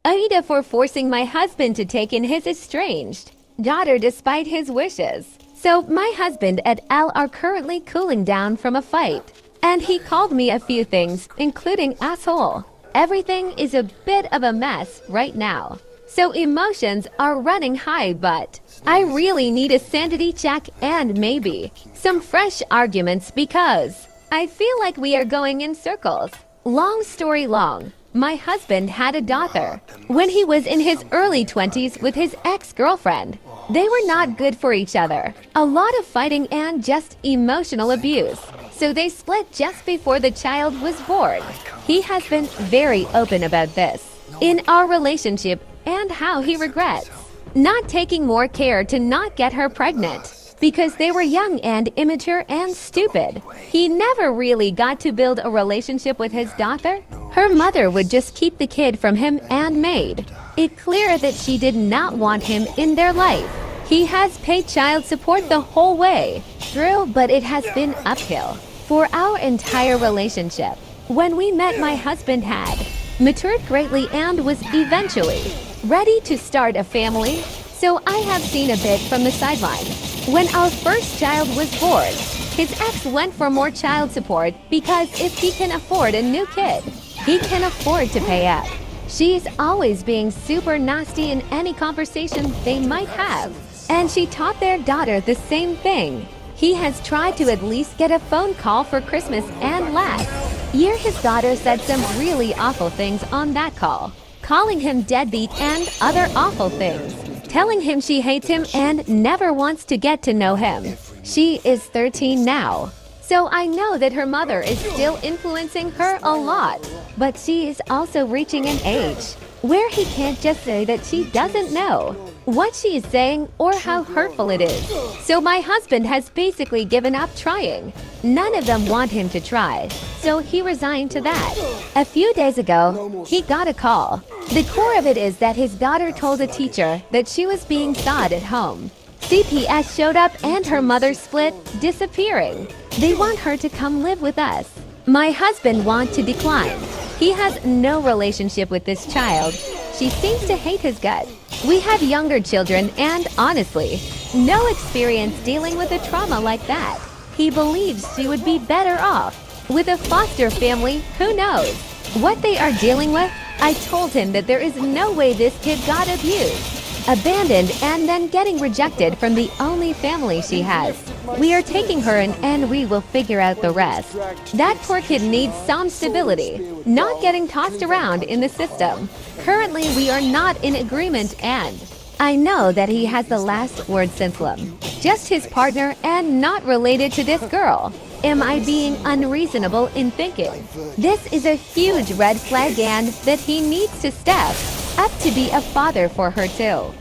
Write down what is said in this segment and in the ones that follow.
Aida for forcing my husband to take in his estranged daughter despite his wishes. So my husband and Elle are currently cooling down from a fight. And he called me a few things, including asshole. Everything is a bit of a mess right now. So emotions are running high, but I really need a sanity check and maybe some fresh arguments because I feel like we are going in circles. Long story long, my husband had a daughter when he was in his early 20s with his ex-girlfriend. They were not good for each other. A lot of fighting and just emotional abuse. So they split just before the child was born. He has been very open about this in our relationship and how he regrets not taking more care to not get her pregnant because they were young and immature and stupid. He never really got to build a relationship with his daughter. Her mother would just keep the kid from him and made it clear that she did not want him in their life. He has paid child support the whole way through, but it has been uphill for our entire relationship. When we met, my husband had matured greatly and was eventually ready to start a family. So I have seen a bit from the sideline. When our first child was born, his ex went for more child support because if he can afford a new kid, he can afford to pay up. She's always being super nasty in any conversation they might have. And she taught their daughter the same thing. He has tried to at least get a phone call for Christmas, and last year his daughter said some really awful things on that call, calling him deadbeat and other awful things, telling him she hates him and never wants to get to know him. She is 13 now, so I know that her mother is still influencing her a lot, but she is also reaching an age where he can't just say that she doesn't know what she is saying or how hurtful it is. So my husband has basically given up trying. None of them want him to try, so he resigned to that. A few days ago, he got a call. The core of it is that his daughter told a teacher that she was being thawed at home. CPS showed up and her mother split, disappearing. They want her to come live with us. My husband wants to decline. He has no relationship with this child. She seems to hate his gut. We have younger children and, honestly, no experience dealing with a trauma like that. He believes she would be better off with a foster family. Who knows what they are dealing with? I told him that there is no way this kid got abused, abandoned, and then getting rejected from the only family she has. We are taking her in and we will figure out the rest. That poor kid needs some stability, not getting tossed around in the system. Currently, we are not in agreement and I know that he has the last word since Lim. Just his partner and not related to this girl. Am I being unreasonable in thinking this is a huge red flag and that he needs to step up to be a father for her too?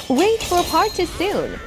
Wait for part 2 soon.